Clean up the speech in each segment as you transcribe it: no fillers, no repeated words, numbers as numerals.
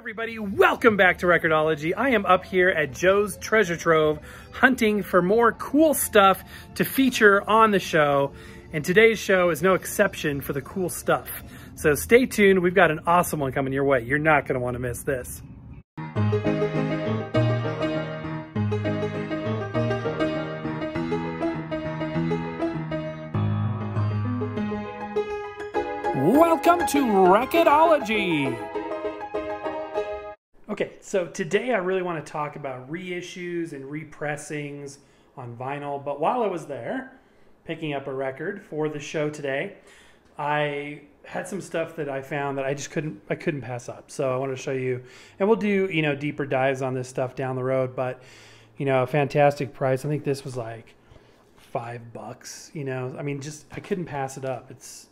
Everybody, welcome back to Record-ology. I am up here at Joe's Treasure Trove hunting for more cool stuff to feature on the show, and today's show is no exception for the cool stuff. So stay tuned, we've got an awesome one coming your way. You're not going to want to miss this. Welcome to Record-ology. Okay, so today I really want to talk about reissues and repressings on vinyl, but while I was there picking up a record for the show today, I had some stuff that I found that I just couldn't pass up. So I wanted to show you, and we'll do, deeper dives on this stuff down the road, but a fantastic price. I think this was like $5, I mean, just I couldn't pass it up. It's,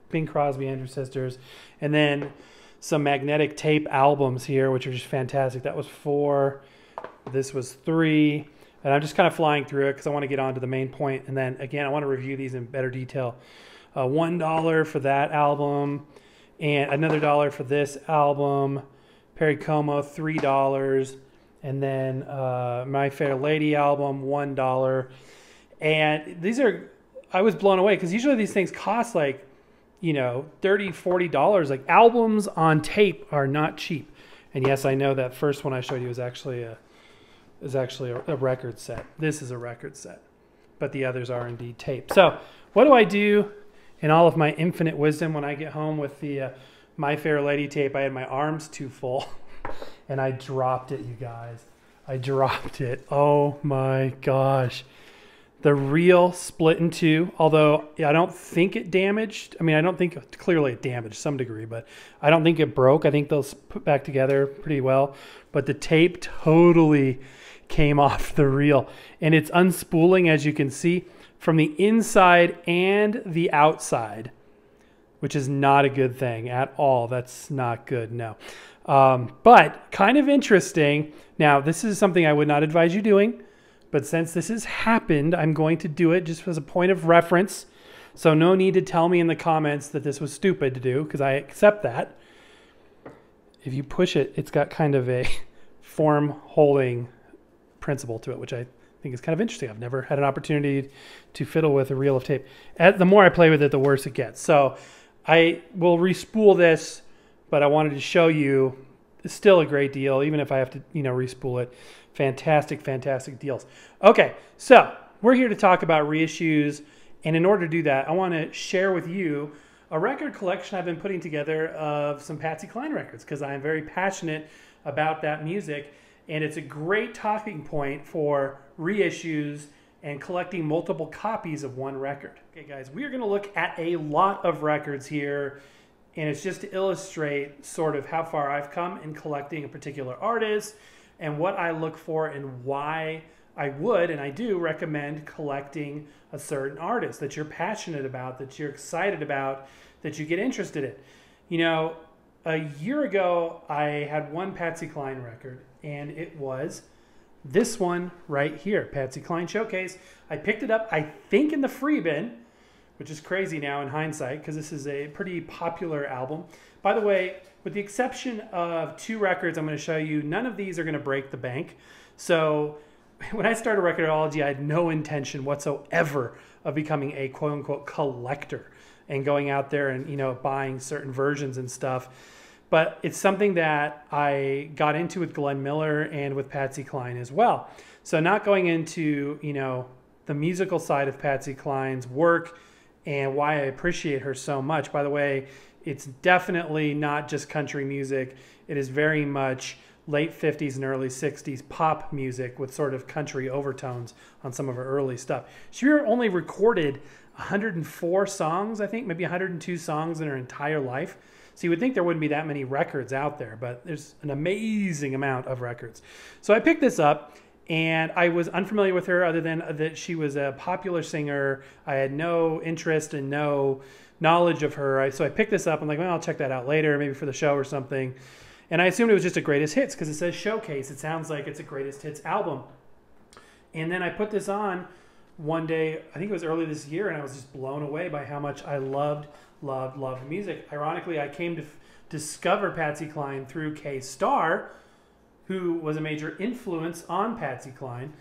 Bing Crosby, Andrew Sisters, and then some magnetic tape albums here, which are just fantastic. That was 4, this was 3, and I'm just kind of flying through it because I want to get on to the main point, and then again I want to review these in better detail. $1 for that album, and another $1 for this album. Perry Como, $3, and then My Fair Lady album, $1. And these are, I was blown away because usually these things cost like $30, $40. Like, albums on tape are not cheap. And yes, I know that first one I showed you is actually a record set. This is a record set, but the others are indeed tape. So what do I do in all of my infinite wisdom when I get home with the My Fair Lady tape? I had my arms too full and I dropped it, you guys. I dropped it. Oh my gosh. The reel split in two, although I don't think it damaged. I mean, I don't think, clearly it damaged some degree, but I don't think it broke. I think they'll put back together pretty well. But the tape totally came off the reel. And it's unspooling, as you can see, from the inside and the outside, which is not a good thing at all. That's not good, no. But kind of interesting. Now, this is something I would not advise you doing. But since this has happened, I'm going to do it just as a point of reference. So no need to tell me in the comments that this was stupid to do, because I accept that. If you push it, it's got kind of a form holding principle to it, which I think is kind of interesting. I've never had an opportunity to fiddle with a reel of tape. The more I play with it, the worse it gets. So I will respool this, but I wanted to show you it's still a great deal, even if I have to, respool it. Fantastic, fantastic deals. Okay, so we're here to talk about reissues, and in order to do that, I want to share with you a record collection I've been putting together of some Patsy Cline records, because I am very passionate about that music, and it's a great talking point for reissues and collecting multiple copies of one record. Okay, guys, we are going to look at a lot of records here, and it's just to illustrate sort of how far I've come in collecting a particular artist, and what I look for and why I would and I do recommend collecting a certain artist that you're passionate about, that you're excited about, that you get interested in. A year ago, I had one Patsy Cline record, and it was this one right here, Patsy Cline Showcase. I picked it up, I think, in the free bin, which is crazy now in hindsight, because this is a pretty popular album. By the way, with the exception of 2 records I'm going to show you, none of these are going to break the bank. So when I started Record-ology, I had no intention whatsoever of becoming a quote-unquote collector and going out there and buying certain versions and stuff. But it's something that I got into with Glenn Miller and with Patsy Cline as well. So not going into the musical side of Patsy Cline's work and why I appreciate her so much. By the way, it's definitely not just country music. It is very much late 50s and early 60s pop music with sort of country overtones on some of her early stuff. She only recorded 104 songs, I think, maybe 102 songs in her entire life. So you would think there wouldn't be that many records out there, but there's an amazing amount of records. So I picked this up, and I was unfamiliar with her other than that she was a popular singer. I had no interest and no knowledge of her. So I picked this up. I'm like, well, I'll check that out later, maybe for the show or something. And I assumed it was just a greatest hits because it says showcase. It sounds like it's a greatest hits album. And then I put this on one day, I think it was early this year, and I was just blown away by how much I loved the music. Ironically, I came to discover Patsy Cline through K-Star, who was a major influence on Patsy Cline.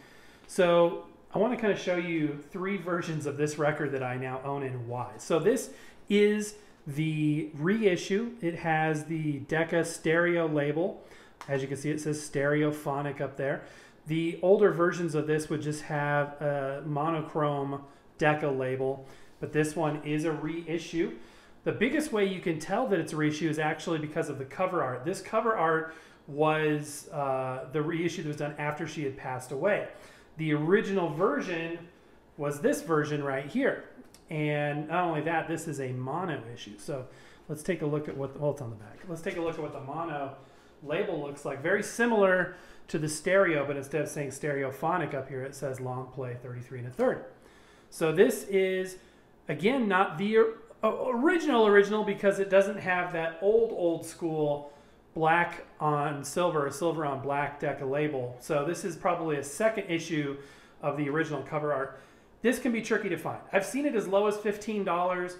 So I want to kind of show you 3 versions of this record that I now own and why. So this is the reissue. It has the Decca stereo label. As you can see, it says Stereophonic up there. The older versions of this would just have a monochrome Decca label, but this one is a reissue. The biggest way you can tell that it's a reissue is actually because of the cover art. This cover art was the reissue that was done after she had passed away. The original version was this version right here. And not only that, this is a mono issue. So let's take a look at what, well, it's on the back. Let's take a look at what the mono label looks like. Very similar to the stereo, but instead of saying Stereophonic up here, it says long play 33 1/3. So this is, again, not the original because it doesn't have that old school black on silver or silver on black Decca label. So this is probably a second issue of the original cover art. This can be tricky to find. I've seen it as low as $15.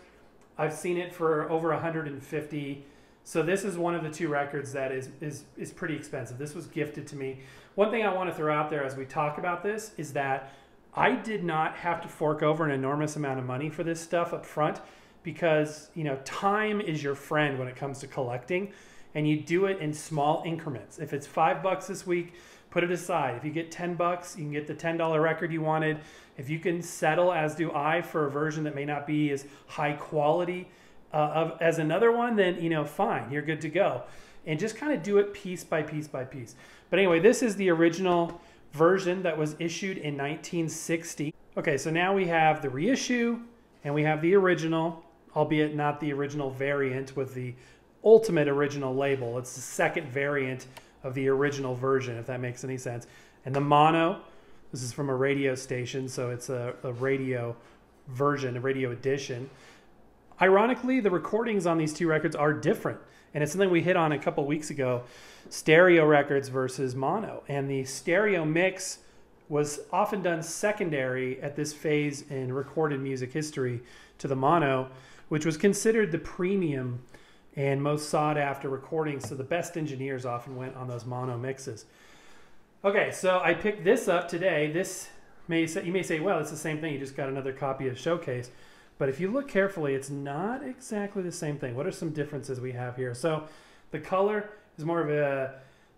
I've seen it for over $150. So this is one of the 2 records that is pretty expensive. This was gifted to me. One thing I want to throw out there as we talk about this is that I did not have to fork over an enormous amount of money for this stuff up front because, you know, time is your friend when it comes to collecting, and you do it in small increments. If it's $5 this week, put it aside. If you get $10, you can get the $10 record you wanted. If you can settle, as do I, for a version that may not be as high quality as another one, then, you know, fine, you're good to go. And just kind of do it piece by piece by piece. But anyway, this is the original version that was issued in 1960. Okay, so now we have the reissue and we have the original, albeit not the original variant with the ultimate original label. It's the second variant of the original version, if that makes any sense. And the mono, this is from a radio station, so it's a radio version, a radio edition. Ironically, the recordings on these 2 records are different. And it's something we hit on a couple weeks ago, stereo records versus mono. And the stereo mix was often done secondary at this phase in recorded music history to the mono, which was considered the premium and most sought after recordings. So the best engineers often went on those mono mixes. Okay, so I picked this up today. This you may say, well, it's the same thing. You just got another copy of Showcase. But if you look carefully, it's not exactly the same thing. What are some differences we have here? So the color is more of a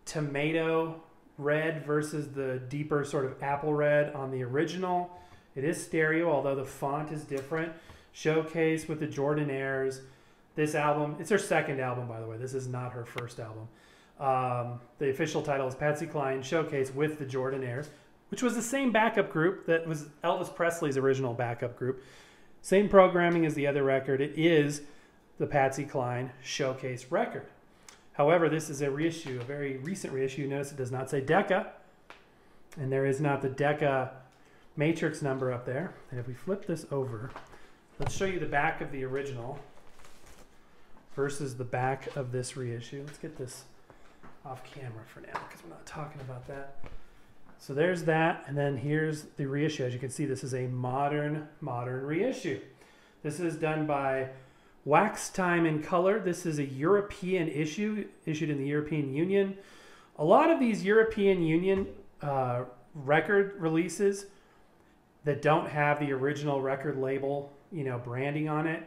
tomato red versus the deeper sort of apple red on the original. It is stereo, although the font is different. Showcase with the Jordanaires. This album, it's her second album, by the way. This is not her first album. The official title is Patsy Cline Showcase with the Jordanaires, which was the same backup group that was Elvis Presley's original backup group. Same programming as the other record. It is the Patsy Cline Showcase record. However, this is a reissue, a very recent reissue. Notice it does not say Decca, and there is not the Decca matrix number up there. And if we flip this over, let's show you the back of the original versus the back of this reissue. Let's get this off camera for now because we're not talking about that. So there's that, and then here's the reissue. As you can see, this is a modern reissue. This is done by Wax Time in Color. This is a European issue, issued in the European Union. A lot of these European Union record releases that don't have the original record label, you know, branding on it,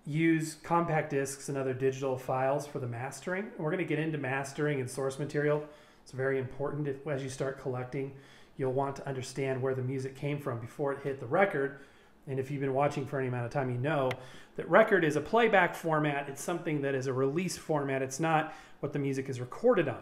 use compact discs and other digital files for the mastering. We're going to get into mastering and source material. It's very important. As you start collecting, you'll want to understand where the music came from before it hit the record. And if you've been watching for any amount of time, you know that record is a playback format. It's something that is a release format. It's not what the music is recorded on.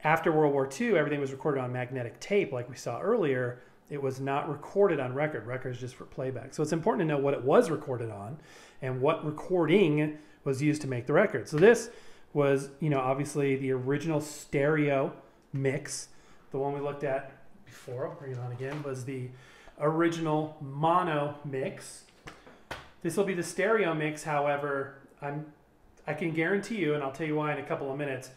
After World War II, everything was recorded on magnetic tape, like we saw earlier. It was not recorded on record. Record is just for playback. So it's important to know what it was recorded on and what recording was used to make the record. So this was, you know, obviously the original stereo mix. The one we looked at before, I'll bring it on again, was the original mono mix. This will be the stereo mix. However, I can guarantee you, and I'll tell you why in a couple of minutes,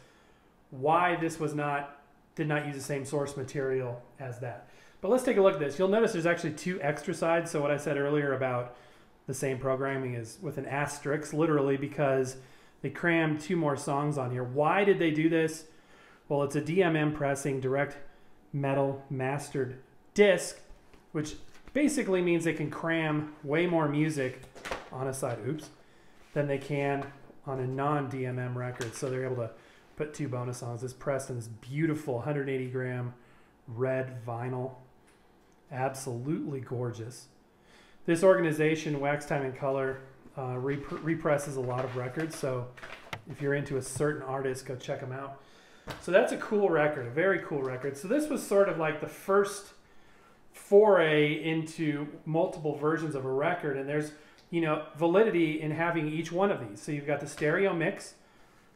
why this did not use the same source material as that. But let's take a look at this. You'll notice there's actually 2 extra sides. So what I said earlier about the same programming is with an asterisk, literally, because they crammed 2 more songs on here. Why did they do this? Well, it's a DMM pressing, direct metal mastered disc, which basically means they can cram way more music on a side, than they can on a non-DMM record. So they're able to put 2 bonus songs. This pressed in this beautiful 180 gram red vinyl. Absolutely gorgeous. This organization, Wax Time and Color, represses a lot of records. So if you're into a certain artist, go check them out. So that's a cool record, a very cool record. So this was sort of like the first foray into multiple versions of a record. And there's, you know, validity in having each one of these. So you've got the stereo mix,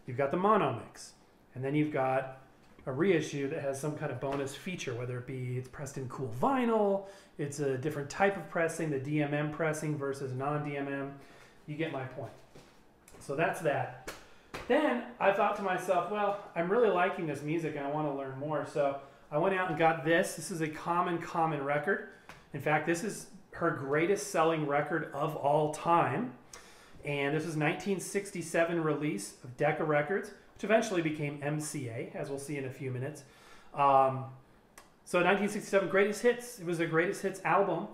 you've got the mono mix, and then you've got a reissue that has some kind of bonus feature, whether it be it's pressed in cool vinyl, it's a different type of pressing, the DMM pressing versus non-DMM. You get my point. So that's that. Then I thought to myself, well, I'm really liking this music and I want to learn more. So I went out and got this. This is a common record. In fact, this is her greatest selling record of all time. And this is 1967 release of Decca Records, which eventually became MCA, as we'll see in a few minutes. So 1967 Greatest Hits. It was a Greatest Hits album,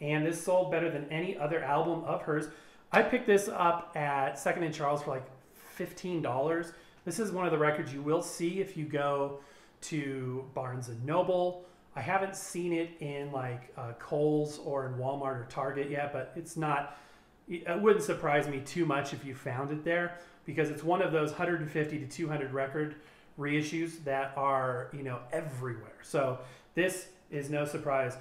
and this sold better than any other album of hers. I picked this up at Second and Charles for like $15. This is one of the records you will see if you go to Barnes & Noble. I haven't seen it in like Kohl's or in Walmart or Target yet, but it's not, it wouldn't surprise me too much if you found it there, because it's one of those 150 to 200 record reissues that are, you know, everywhere. So this is no surprise.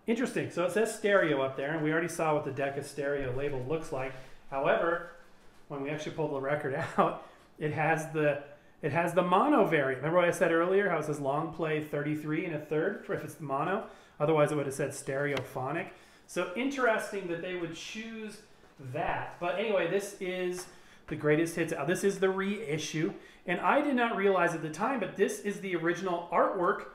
Interesting. So it says stereo up there, and we already saw what the Decca stereo label looks like. However, when we actually pull the record out, it has the mono variant. Remember what I said earlier, how it says long play 33 1/3 for if it's the mono? Otherwise it would have said stereophonic. So interesting that they would choose that. But anyway, this is the Greatest Hits. This is the reissue. And I did not realize at the time, but this is the original artwork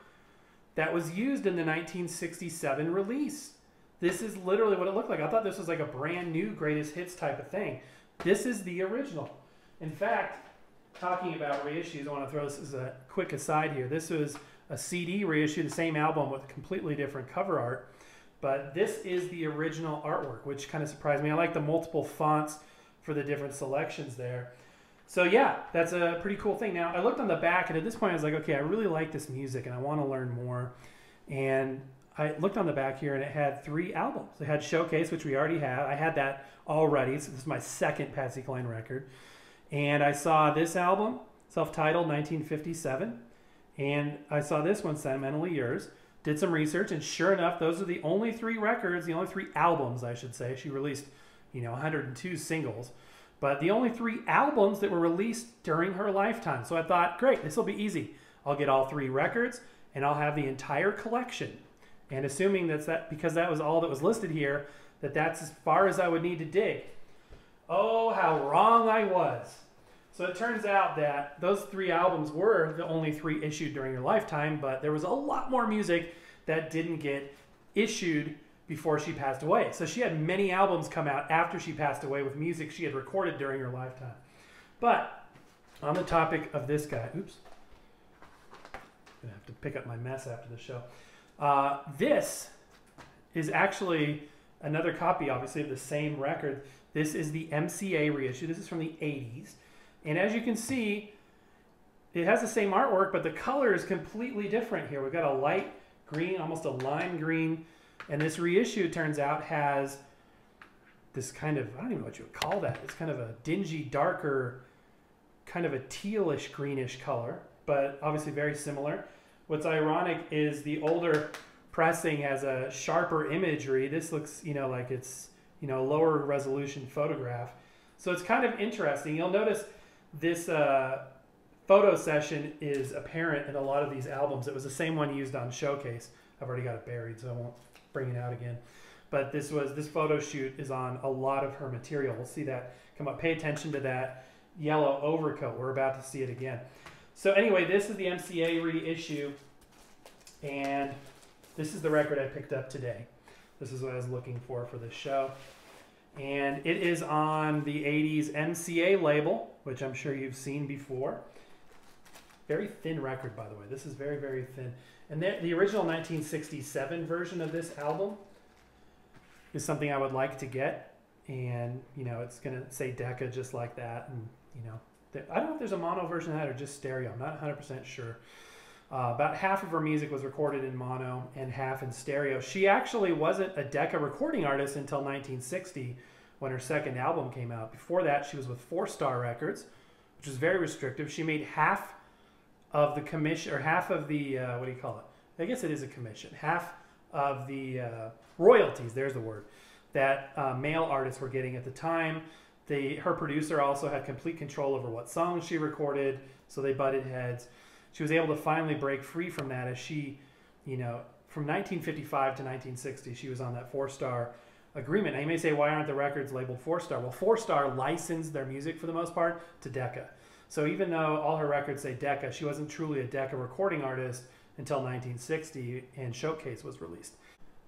that was used in the 1967 release. This is literally what it looked like. I thought this was like a brand new Greatest Hits type of thing. This is the original. In fact, talking about reissues, I want to throw this as a quick aside here. This was a CD reissue, the same album with completely different cover art. But this is the original artwork, which kind of surprised me. I like the multiple fonts for the different selections there. So yeah, that's a pretty cool thing. Now, I looked on the back, and at this point I was like, okay, I really like this music and I want to learn more. And I looked on the back here and it had 3 albums. It had Showcase, which we already had. I had that already, so this is my second Patsy Cline record. And I saw this album, self-titled 1957. And I saw this one, Sentimentally Yours. Did some research, and sure enough, those are the only 3 records, the only 3 albums, I should say. She released, you know, 102 singles. But the only 3 albums that were released during her lifetime. So I thought, great, this will be easy. I'll get all 3 records, and I'll have the entire collection. And assuming that's that, because that was all that was listed here, that's as far as I would need to dig. Oh, how wrong I was. So it turns out that those 3 albums were the only 3 issued during her lifetime, but there was a lot more music that didn't get issued before she passed away. So she had many albums come out after she passed away with music she had recorded during her lifetime. But on the topic of this guy, oops, I'm gonna have to pick up my mess after the show. This is actually another copy, obviously, of the same record. This is the MCA reissue. This is from the 80s. And as you can see, it has the same artwork, but the color is completely different here. We've got a light green, almost a lime green. And this reissue, it turns out, has this kind of, I don't even know what you would call that. It's kind of a dingy, darker, kind of a tealish, greenish color, but obviously very similar. What's ironic is the older pressing has a sharper imagery. This looks, you know, like it's, you know, a lower resolution photograph. So it's kind of interesting. You'll notice this photo session is apparent in a lot of these albums. It was the same one used on Showcase. I've already got it buried, so I won't bring it out again. But this photo shoot is on a lot of her material. We'll see that come up. Pay attention to that yellow overcoat. We're about to see it again. So anyway, this is the MCA reissue, and this is the record I picked up today. This is what I was looking for this show. And it is on the 80s MCA label, which I'm sure you've seen before. Very thin record, by the way. This is very, very thin. And the original 1967 version of this album is something I would like to get. And, you know, it's going to say Decca just like that. And, you know, I don't know if there's a mono version of that or just stereo. I'm not 100% sure. About half of her music was recorded in mono and half in stereo. She actually wasn't a Decca recording artist until 1960 when her second album came out. Before that, she was with Four Star Records, which was very restrictive. She made half of the commission, or half of the, what do you call it? I guess it is a commission. Half of the royalties, there's the word, that male artists were getting at the time. Her producer also had complete control over what songs she recorded, so they butted heads. She was able to finally break free from that as she, you know, from 1955 to 1960, she was on that Four-Star agreement. Now you may say, why aren't the records labeled Four-Star? Well, Four-Star licensed their music for the most part to Decca. So even though all her records say Decca, she wasn't truly a Decca recording artist until 1960 and Showcase was released.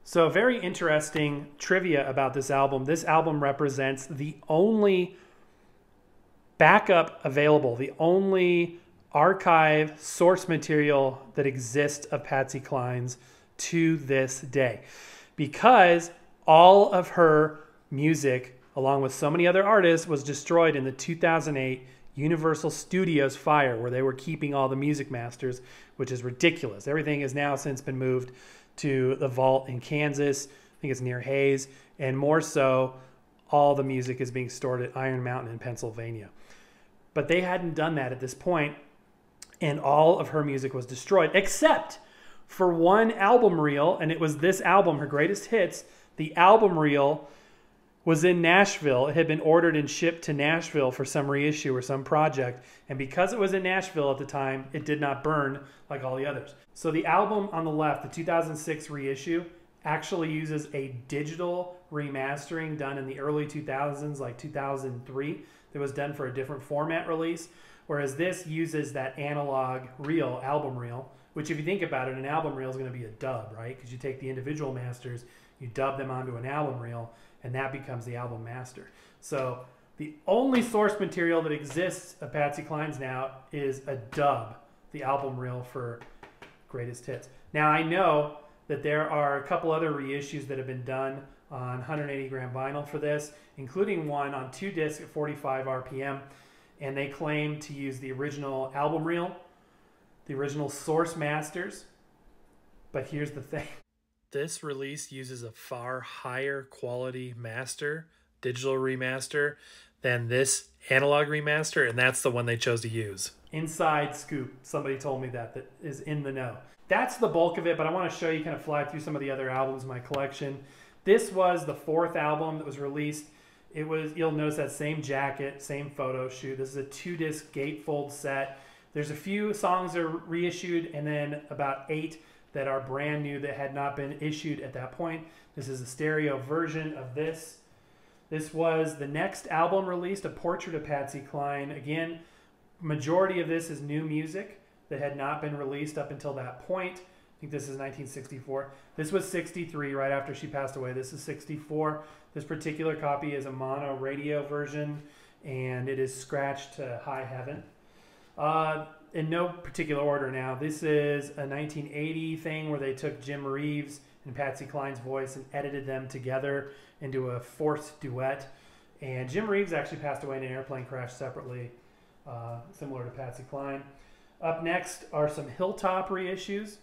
So very interesting trivia about this album. This album represents the only backup available, the only archive source material that exists of Patsy Cline's to this day, because all of her music, along with so many other artists, was destroyed in the 2008 Universal Studios fire, where they were keeping all the music masters, which is ridiculous. Everything has now since been moved to the vault in Kansas. I think it's near Hayes, and more so, all the music is being stored at Iron Mountain in Pennsylvania. But they hadn't done that at this point, and all of her music was destroyed, except for one album reel, and it was this album, her greatest hits. The album reel was in Nashville. It had been ordered and shipped to Nashville for some reissue or some project, and because it was in Nashville at the time, it did not burn like all the others. So the album on the left, the 2006 reissue, actually uses a digital remastering done in the early 2000s, like 2003, that was done for a different format release. Whereas this uses that analog reel, album reel, which if you think about it, an album reel is going to be a dub, right? Because you take the individual masters, you dub them onto an album reel, and that becomes the album master. So the only source material that exists of Patsy Cline's now is a dub, the album reel for Greatest Hits. Now I know that there are a couple other reissues that have been done on 180 gram vinyl for this, including one on 2 discs at 45 RPM. And they claim to use the original album reel, the original source masters. But here's the thing. This release uses a far higher quality master, digital remaster, than this analog remaster, and that's the one they chose to use. Inside scoop. Somebody told me that is in the know. That's the bulk of it, but I want to show you, kind of fly through some of the other albums in my collection. This was the 4th album that was released. It was, you'll notice that same jacket, same photo shoot. This is a 2-disc gatefold set. There's a few songs that are reissued, and then about 8 that are brand new that had not been issued at that point. This is a stereo version of this. This was the next album released, A Portrait of Patsy Cline. Again, majority of this is new music that had not been released up until that point. I think this is 1964. This was 63, right after she passed away. This is 64. This particular copy is a mono radio version, and it is scratched to high heaven. In no particular order now. This is a 1980 thing where they took Jim Reeves and Patsy Cline's voice and edited them together into a 4th duet. And Jim Reeves actually passed away in an airplane crash separately, similar to Patsy Cline. Up next are some Hilltop reissues.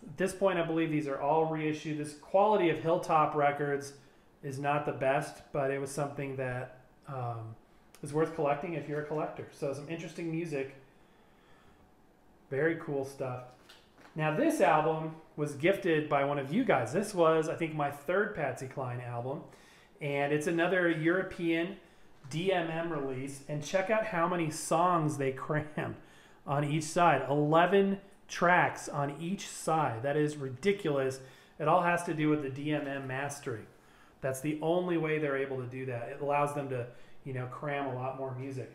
At this point, I believe these are all reissued. This quality of Hilltop records is not the best, but it was something that is worth collecting if you're a collector. So some interesting music. Very cool stuff. Now this album was gifted by one of you guys. This was, I think, my 3rd Patsy Cline album. And it's another European DMM release. And check out how many songs they crammed on each side. 11 tracks on each side. That is ridiculous. It all has to do with the DMM mastering. That's the only way they're able to do that. It allows them to, you know, cram a lot more music.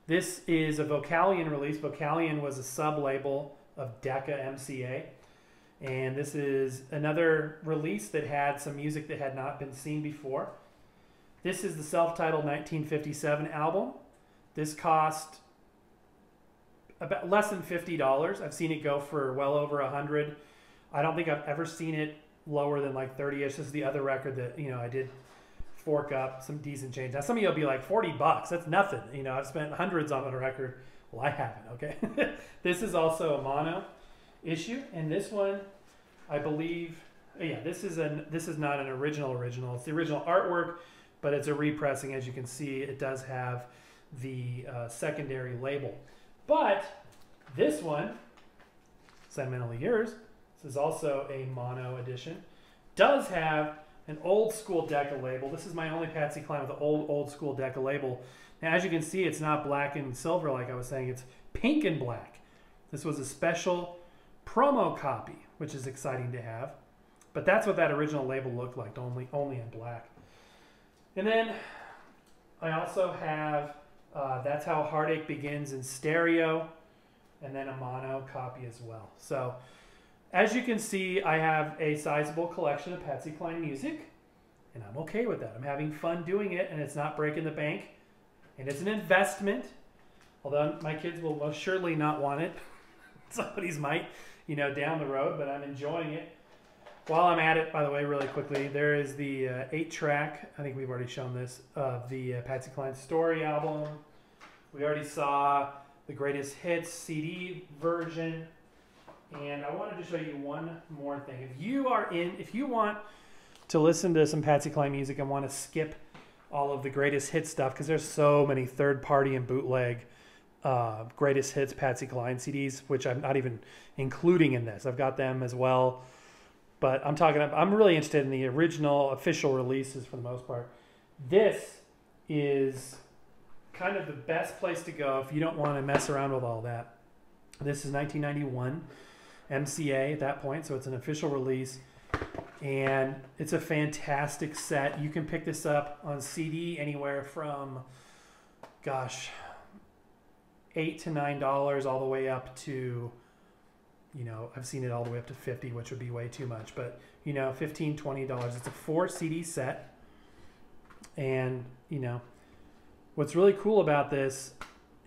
This is a Vocalion release. Vocalion was a sub-label of Decca MCA. And this is another release that had some music that had not been seen before. This is the self-titled 1957 album. This cost about less than $50. I've seen it go for well over $100. I don't think I've ever seen it lower than like 30-ish. This is the other record that, you know, I did fork up some decent change. Now some of you will be like, $40, that's nothing. You know, I've spent hundreds on a record. Well, I haven't, okay? This is also a mono issue, and this one, I believe, yeah, this is not an original. It's the original artwork, but it's a repressing. As you can see, it does have the secondary label. But this one, Sentimentally Yours, this is also a mono edition, does have an old school Decca label. This is my only Patsy Cline with an old school Decca label. Now, as you can see, it's not black and silver like I was saying. It's pink and black. This was a special promo copy, which is exciting to have. But that's what that original label looked like, only in black. And then I also have That's How Heartache Begins in stereo, and then a mono copy as well. So as you can see, I have a sizable collection of Patsy Cline music, and I'm okay with that. I'm having fun doing it, and it's not breaking the bank, and it's an investment, although my kids will most surely not want it. Somebody's might, you know, down the road, but I'm enjoying it. While I'm at it, by the way, really quickly, there is the 8-track, I think we've already shown this, of the Patsy Cline Story album. We already saw the Greatest Hits CD version. And I wanted to show you one more thing. If you want to listen to some Patsy Cline music and want to skip all of the Greatest Hits stuff, because there's so many third-party and bootleg Greatest Hits Patsy Cline CDs, which I'm not even including in this. I've got them as well. But I'm really interested in the original official releases for the most part. This is kind of the best place to go if you don't want to mess around with all that. This is 1991 MCA at that point, so it's an official release. And it's a fantastic set. You can pick this up on CD anywhere from, gosh, $8 to $9 all the way up to, you know, I've seen it all the way up to $50, which would be way too much. But, you know, $15, $20. It's a 4 CD set. And, you know, what's really cool about this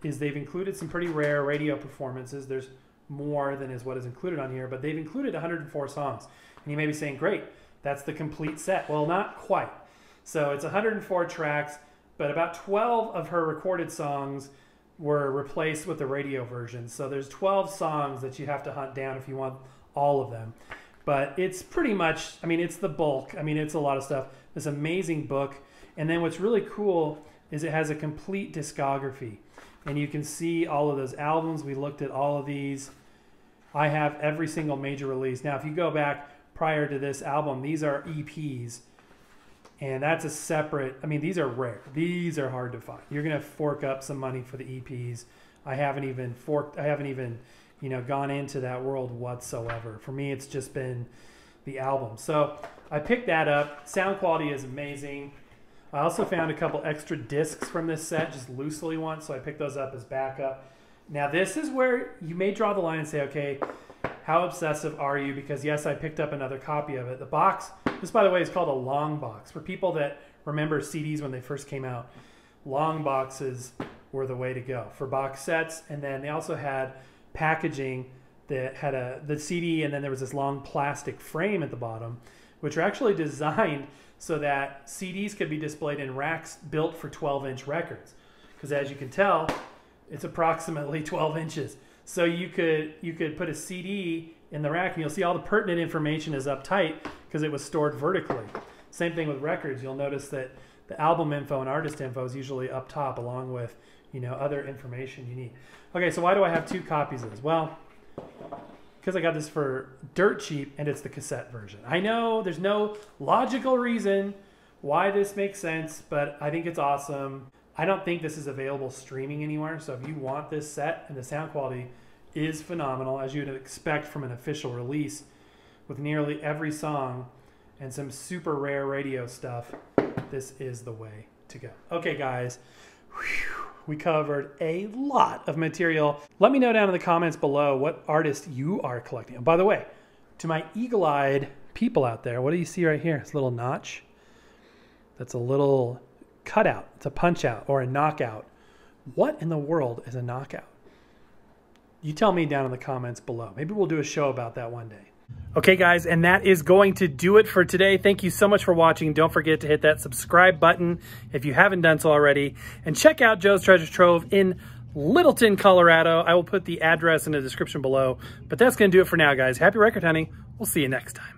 is they've included some pretty rare radio performances. There's more than is what is included on here, but they've included 104 songs. And you may be saying, great, that's the complete set. Well, not quite. So it's 104 tracks, but about 12 of her recorded songs were replaced with the radio version. So there's 12 songs that you have to hunt down if you want all of them. But it's pretty much, I mean, it's the bulk. I mean, it's a lot of stuff. This amazing book. And then what's really cool is it has a complete discography. And you can see all of those albums. We looked at all of these. I have every single major release. Now, if you go back prior to this album, these are EPs. And that's a separate, I mean, these are rare. These are hard to find. You're going to fork up some money for the EPs. I haven't even, you know, gone into that world whatsoever. For me, it's just been the album. So I picked that up. Sound quality is amazing. I also found a couple extra discs from this set, just loosely ones, so I picked those up as backup. Now, this is where you may draw the line and say, okay, how obsessive are you? Because, yes, I picked up another copy of it. The box, this, by the way, is called a long box. For people that remember CDs when they first came out, long boxes were the way to go for box sets. And then they also had packaging that had the CD, and then there was this long plastic frame at the bottom, which are actually designed so that CDs could be displayed in racks built for 12-inch records. Because as you can tell, it's approximately 12 inches. So you could put a CD in the rack, and you'll see all the pertinent information is up tight because it was stored vertically. Same thing with records. You'll notice that the album info and artist info is usually up top along with, you know, other information you need. Okay, so why do I have 2 copies of this? Well, because I got this for dirt cheap, and it's the cassette version. I know there's no logical reason why this makes sense, but I think it's awesome. I don't think this is available streaming anywhere, so if you want this set, and the sound quality is phenomenal, as you would expect from an official release, with nearly every song and some super rare radio stuff, this is the way to go. Okay, guys. Whew. We covered a lot of material. Let me know down in the comments below what artist you are collecting. And by the way, to my eagle-eyed people out there, what do you see right here? It's a little notch. That's a little cutout. It's a punch out or a knockout. What in the world is a knockout? You tell me down in the comments below. Maybe we'll do a show about that one day. Okay, guys, and that is going to do it for today. Thank you so much for watching. Don't forget to hit that subscribe button if you haven't done so already. And check out Joe's Treasure Trove in Littleton, Colorado. I will put the address in the description below. But that's going to do it for now, guys. Happy record hunting. We'll see you next time.